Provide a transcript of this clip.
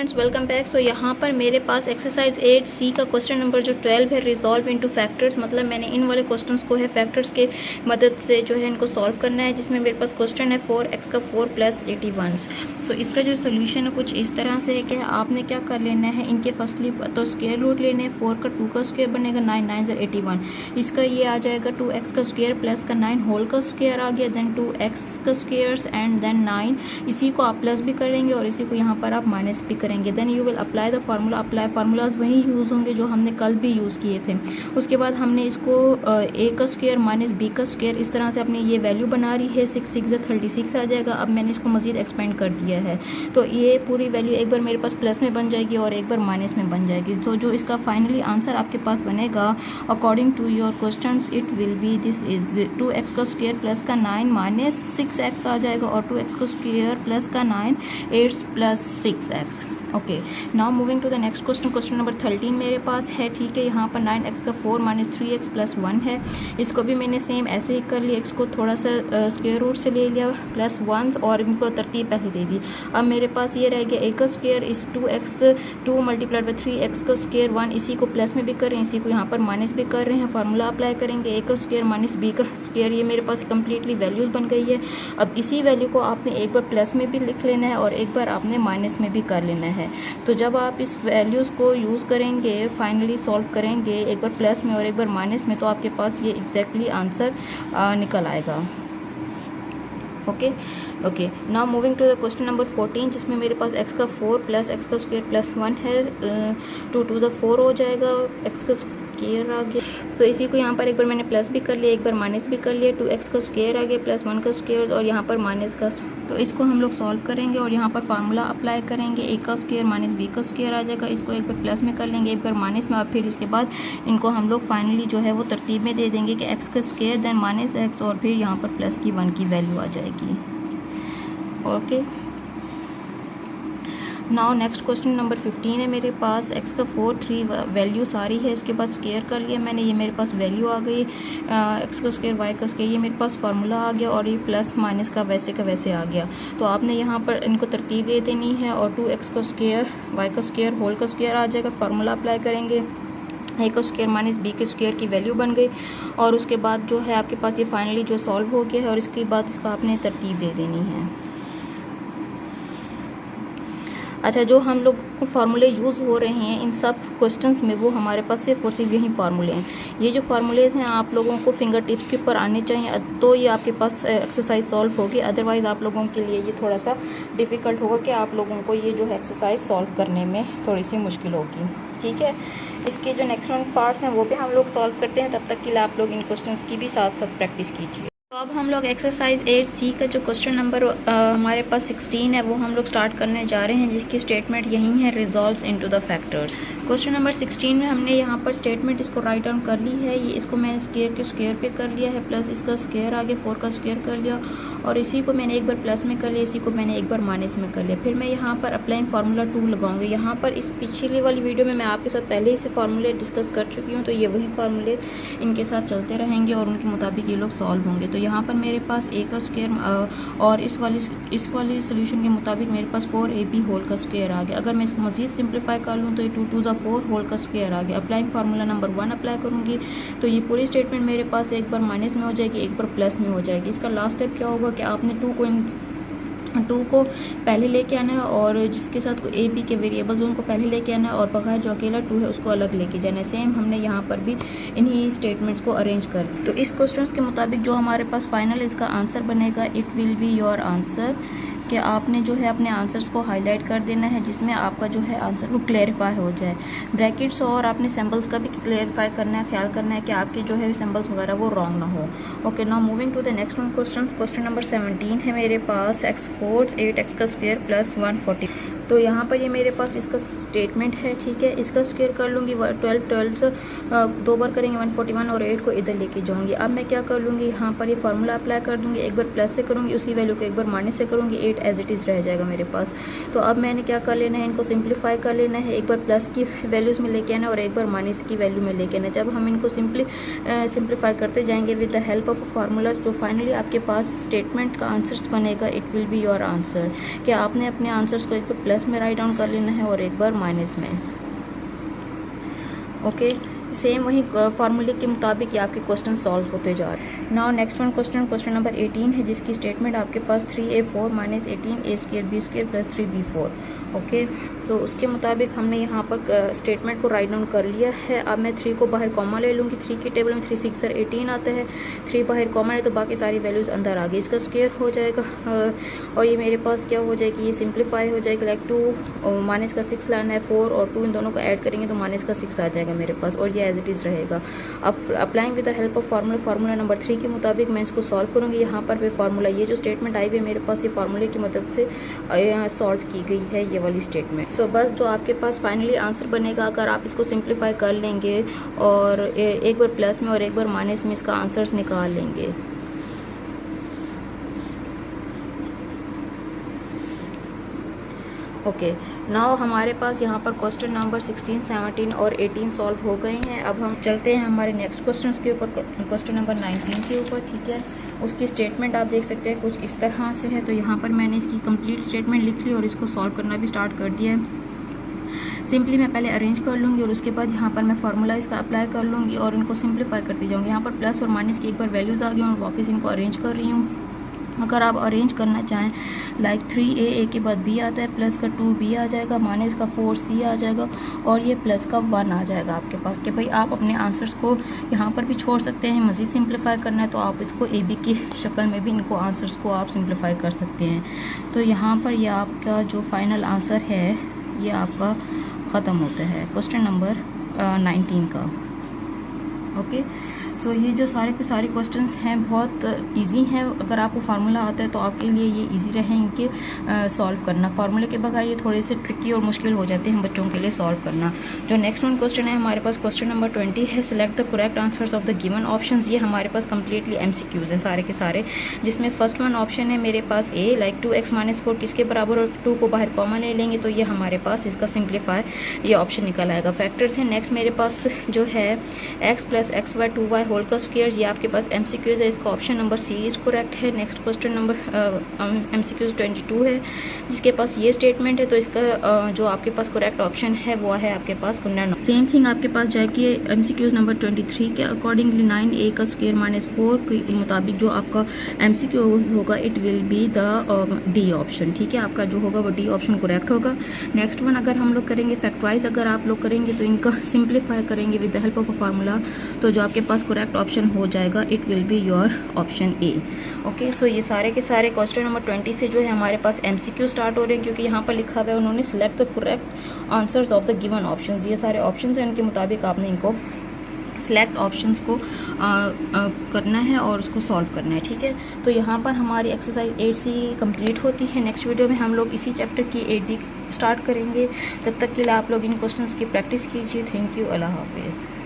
Students, welcome back. सो यहाँ पर मेरे पास एक्सरसाइज 8C का क्वेश्चन नंबर जो 12 है, रिजॉल्व इनटू फैक्टर्स। मतलब मैंने इन वाले क्वेश्चंस को है फैक्टर्स के मदद से जो है इनको सॉल्व करना है, जिसमें मेरे पास क्वेश्चन है 4x का 4 + 81। सो इसका जो सोल्यूशन है कुछ इस तरह से है कि आपने क्या कर लेना है, इनके फर्स्टली तो स्क्वायर रूट लेने हैं। 4 का 2 का स्क्वायर बनेगा 9, 9 × 81। इसका ये आ जाएगा 2x का स्क्वायर प्लस का 9 होल का स्क्वायर आ गया, देन 2x का स्क्वायर एंड देन 9। इसी को आप प्लस भी करेंगे और इसी को यहाँ पर आप माइनस भी करेंगे। Then you will apply the formula. Apply formulas वही यूज़ होंगे जो हमने कल भी यूज़ किए थे। उसके बाद हमने इसको a का स्क्वायर माइनस b का स्क्वायर, इस तरह से अपनी ये वैल्यू बना रही है। 6 6 × 36 आ जाएगा। अब मैंने इसको मजीद एक्सपेंड कर दिया है, तो ये पूरी वैल्यू एक बार मेरे पास प्लस में बन जाएगी और एक बार माइनस में बन जाएगी। तो जो इसका फाइनली आंसर आपके पास बनेगा according to your question, it will be this is 2x का स्क्वायर प्लस का 9 माइनस 6x आ जाएगा, और 2x का स्क्वायर प्लस का 9 8 + 6x। Okay, now moving to the next question. Question number 13 मेरे पास है। ठीक है, यहाँ पर 9x का 4 - 3x + 1 है। इसको भी मैंने सेम ऐसे ही कर लिया। x को थोड़ा सा स्क्वायर रूट से ले लिया प्लस 1 और इनको तरतीब पहले दे दी। अब मेरे पास ये रह गया a का स्क्वायर इस 2x 2 × 3x का स्क्वायर 1। इसी को प्लस में भी कर रहे हैं, इसी को यहाँ पर माइनस भी कर रहे हैं। फार्मूला अप्लाई करेंगे, a का स्क्वायर माइनस b का स्क्वायर। ये मेरे पास कम्प्लीटली वैल्यूज बन गई है। अब इसी वैल्यू को आपने एक बार प्लस में भी लिख लेना है और एक बार आपने माइनस में भी कर लेना है। तो जब आप इस वैल्यूज़ को यूज़ करेंगे, फाइनली सॉल्व करेंगे एक बार प्लस में और एक बार माइनस में, तो आपके पास ये एग्जैक्टली आंसर निकल आएगा। Okay, now moving to the question number 14, जिसमें मेरे पास x का 4 + x का स्क्वायर प्लस 1 है। 2 2 = 4 हो जाएगा, x का स्क्वायर आ गया। तो इसी को यहाँ पर एक बार मैंने प्लस भी कर लिया, एक बार माइनस भी कर लिया। 2x का स्क्वायर आ गया प्लस 1 का स्क्वायर और यहाँ पर माइनस का। तो इसको हम लोग सॉल्व करेंगे और यहाँ पर फार्मूला अप्लाई करेंगे। a का स्क्वायर माइनस b का स्क्वायर आ जाएगा। इसको एक बार प्लस में कर लेंगे, एक बार माइनस में, और फिर इसके बाद इनको हम लोग फाइनली जो है वो तरतीब में दे देंगे कि x का स्क्वायर देन माइनस x और फिर यहाँ पर प्लस की 1 की वैल्यू आ जाएगी। Okay, now next question number 15 है मेरे पास। x का 4 3 वैल्यू सारी है, उसके बाद स्क्वायर कर लिया मैंने, ये मेरे पास वैल्यू आ गई। x का स्क्वायर y का स्क्वायर, ये मेरे पास फार्मूला आ गया और ये प्लस माइनस का वैसे आ गया। तो आपने यहाँ पर इनको तरतीब दे देनी है और 2x का स्क्वायर y का स्क्वायर होल का स्क्वायर आ जाएगा। फार्मूला अप्लाई करेंगे, a का स्क्वायर माइनस b के स्क्वायर की वैल्यू बन गई और उसके बाद जो है आपके पास ये फाइनली जो सॉल्व हो गया है और इसके बाद इसका आपने तरतीब दे देनी है। अच्छा, जो हम लोग फार्मूले यूज़ हो रहे हैं इन सब क्वेश्चंस में, वो हमारे पास सिर्फ और सिर्फ यही फार्मूले हैं। ये जो फार्मूलेज हैं आप लोगों को फिंगर टिप्स के ऊपर आने चाहिए, तो ये आपके पास एक्सरसाइज सॉल्व होगी। अदरवाइज़ आप लोगों के लिए ये थोड़ा सा डिफ़िकल्ट होगा कि आप लोगों को ये जो है एक्सरसाइज सॉल्व करने में थोड़ी सी मुश्किल होगी। ठीक है, इसके जो नेक्स्ट पार्ट्स हैं वो भी हम लोग सॉल्व करते हैं। तब तक के लिए आप लोग इन क्वेश्चन की भी साथ साथ प्रैक्टिस कीजिए। तो अब हम लोग एक्सरसाइज 8C का जो क्वेश्चन नंबर हमारे पास 16 है वो हम लोग स्टार्ट करने जा रहे हैं, जिसकी स्टेटमेंट यही है, resolves into the factors. Question number 16 में हमने यहाँ पर स्टेटमेंट इसको राइट डाउन कर ली है। ये इसको मैंने स्क्वायर के स्क्वायर पे कर लिया है, प्लस इसका स्क्वायर आगे 4 का स्क्वायर कर लिया और इसी को मैंने एक बार प्लस में कर लिया, इसी को मैंने एक बार माइनस में कर लिया। फिर मैं यहाँ पर अप्लाइंग फार्मूला 2 लगाऊंगी। यहाँ पर इस पिछली वाली वीडियो में मैं आपके साथ पहले ही से फार्मूले डिस्कस कर चुकी हूँ, तो ये वही फार्मूले इनके साथ चलते रहेंगे और उनके मुताबिक ये लोग सॉल्व होंगे। तो यहाँ पर मेरे पास a का स्क्वायर और इस वाली सोल्यूशन के मुताबिक मेरे पास 4ab होल का स्क्वायर आ गया। अगर मैं इसको मजीद सिंप्लीफाई कर लूँ तो ये 2 2 = 4 होल का स्क्वायर आ गया। अप्लाइंग फार्मूला नंबर 1 अप्लाई करूँगी तो ये पूरी स्टेटमेंट मेरे पास एक बार माइनस में हो जाएगी, एक बार प्लस में हो जाएगी। इसका लास्ट स्टेप क्या होगा कि आपने 2 को पहले लेके आना है और जिसके साथ को ए बी के वेरिएबल्स उनको पहले लेके आना है और बगैर जो अकेला 2 है उसको अलग लेके जाना है। सेम हमने यहाँ पर भी इन्हीं स्टेटमेंट्स को अरेंज कर दिया। तो इस क्वेश्चंस के मुताबिक जो हमारे पास फाइनल इसका आंसर बनेगा, it will be your answer, कि आपने जो है अपने आंसर्स को हाईलाइट कर देना है जिसमें आपका जो है आंसर वो क्लेरिफाई हो जाए। ब्रैकेट्स और आपने सिंबल्स का भी क्लेरिफाई करना है, ख्याल करना है कि आपके जो है सिंबल्स वगैरह वो रॉन्ग ना हो। Okay, now moving to the next one question number 17 है मेरे पास। x 4 8x का स्क्वायर प्लस 140। तो यहाँ पर ये मेरे पास इसका स्टेटमेंट है। ठीक है, इसका स्क्वायर कर लूँगी 12 से 2 बार करेंगे 141 और 8 को इधर लेके जाऊँगी। अब मैं क्या कर लूँगी, यहाँ पर ये फार्मूला अप्लाई कर दूँगी, एक बार प्लस से करूँगी, उसी वैल्यू को एक बार माइनस से करूँगी, 8 एज इट इज़ रह जाएगा मेरे पास। तो अब मैंने क्या कर लेना है, इनको सिंप्लीफाई कर लेना है। एक बार प्लस की वैल्यूज़ में लेके आना और एक बार माइनस की वैल्यू में लेके आना। जब हम इनको सिंप्लीफाई करते जाएंगे with the help of formula, जो फाइनली आपके पास स्टेटमेंट का आंसर्स बनेगा, it will be your answer. कि आपने अपने आंसर्स को एक बार प्लस में राइट डाउन कर लेना है और एक बार माइनस में। ओके, सेम वही फार्मूले के मुताबिक ये आपके क्वेश्चन सॉल्व होते जा रहे हैं। Now next one question number 18 है, जिसकी स्टेटमेंट आपके पास 3a4 minus 18a² b² plus 3b4। Okay, so उसके मुताबिक हमने यहाँ पर स्टेटमेंट को राइट डाउन कर लिया है। अब मैं 3 को बाहर कॉमा ले लूँगी। 3 की टेबल में 3 6 18 आता है, 3 बाहर कॉमा है तो बाकी सारी वैल्यूज़ अंदर आ गई, इसका स्क्वायर हो जाएगा और ये मेरे पास क्या हो जाएगी, ये सिंप्लीफाई हो जाएगा। लाइक 2 माइनस का 6 लाना है, 4 और 2 इन दोनों को ऐड करेंगे तो माइनस का 6 आ जाएगा मेरे पास और ये एज इट इज़ रहेगा। अब applying with the help of formula number 3 के मुताबिक मैं इसको सॉल्व करूँगी। यहाँ पर फार्मूला, ये जो स्टेटमेंट आई हुई है मेरे पास, ये फार्मूले की मदद से सॉल्व की गई है ये वाली स्टेटमेंट। सो बस जो आपके पास फाइनली आंसर बनेगा, अगर आप इसको सिंप्लीफाई कर लेंगे और एक बार प्लस में और एक बार माइनस में इसका आंसर्स निकाल लेंगे। ओके, नाउ हमारे पास यहाँ पर क्वेश्चन नंबर 16, 17 और 18 सॉल्व हो गए हैं। अब हम चलते हैं हमारे नेक्स्ट क्वेश्चन के ऊपर, क्वेश्चन नंबर 19 के ऊपर। ठीक है, उसकी स्टेटमेंट आप देख सकते हैं कुछ इस तरह से है। तो यहाँ पर मैंने इसकी कंप्लीट स्टेटमेंट लिख ली और इसको सॉल्व करना भी स्टार्ट कर दिया है। सिंपली मैं पहले अरेंज कर लूँगी और उसके बाद यहाँ पर मैं फार्मूला इसका अप्लाई कर लूँगी और इनको सिंप्लीफाई करती जाऊँगी। यहाँ पर प्लस और माइनस की एक बार वैल्यूज़ आ गई और वापस इनको अरेंज कर रही हूँ। अगर आप अरेंज करना चाहें, लाइक 3a के बाद b आता है, प्लस का 2b आ जाएगा, माइनस का 4c आ जाएगा और ये प्लस का 1 आ जाएगा आपके पास। कि भाई आप अपने आंसर्स को यहाँ पर भी छोड़ सकते हैं, मज़ीद सिंप्लीफाई करना है तो आप इसको ab की शक्ल में भी इनको आंसर्स को आप सिंप्लीफाई कर सकते हैं। तो यहाँ पर ये आपका जो फाइनल आंसर है ये आपका ख़त्म होता है क्वेश्चन नंबर 19 का। ओके, सो ये जो सारे के सारे क्वेश्चंस हैं बहुत इजी हैं। अगर आपको फार्मूला आता है तो आपके लिए ये इजी रहेंगे सॉल्व करना। फार्मूले के बगैर ये थोड़े से ट्रिकी और मुश्किल हो जाते हैं बच्चों के लिए सॉल्व करना। जो नेक्स्ट वन क्वेश्चन है हमारे पास, क्वेश्चन नंबर 20 है, select the correct answers of the given options. ये हमारे पास कम्प्लीटली MCQs हैं सारे के सारे, जिसमें फर्स्ट वन ऑप्शन है मेरे पास A, लाइक 2x - 4 किसके बराबर और 2 को बाहर कॉमन ले लेंगे तो ये हमारे पास इसका सिंप्लीफाई ये ऑप्शन निकल आएगा। फैक्टर्स हैं नेक्स्ट मेरे पास जो है x + xy 2y होल का स्क्वायर, ये आपके पास MCQs है, इसका option number C is correct है। नेक्स्ट क्वेश्चन नंबर MCQs 22 है, जिसके पास ये स्टेटमेंट है तो इसका जो आपके पास करेक्ट ऑप्शन है वो है आपके पास कुंडा। सेम थिंग आपके पास जाके MCQs नंबर 23 के अकॉर्डिंगली 9a का स्क्वायर - 4 के मुताबिक जो आपका MCQ होगा it will be the D option. ठीक है, आपका जो होगा वो D ऑप्शन करेक्ट होगा। नेक्स्ट वन अगर हम लोग करेंगे फैक्टराइज, अगर आप लोग करेंगे तो इनका सिंप्लीफाई करेंगे with the help of a formula, तो जो आपके पास करेक्ट ऑप्शन हो जाएगा it will be your option A। Okay, so ये सारे के सारे क्वेश्चन नंबर 20 से जो है हमारे पास MCQ स्टार्ट हो रहे हैं, क्योंकि यहाँ पर लिखा हुआ है उन्होंने select the correct answers of the given options. ये सारे ऑप्शंस हैं, उनके मुताबिक आपने इनको सिलेक्ट ऑप्शंस को करना है और उसको सॉल्व करना है। ठीक है, तो यहाँ पर हमारी एक्सरसाइज 8C कंप्लीट होती है। नेक्स्ट वीडियो में हम लोग इसी चैप्टर की 8D स्टार्ट करेंगे। तब तक के लिए आप लोग इन क्वेश्चंस की प्रैक्टिस कीजिए। थैंक यू, अल्लाह हाफिज़।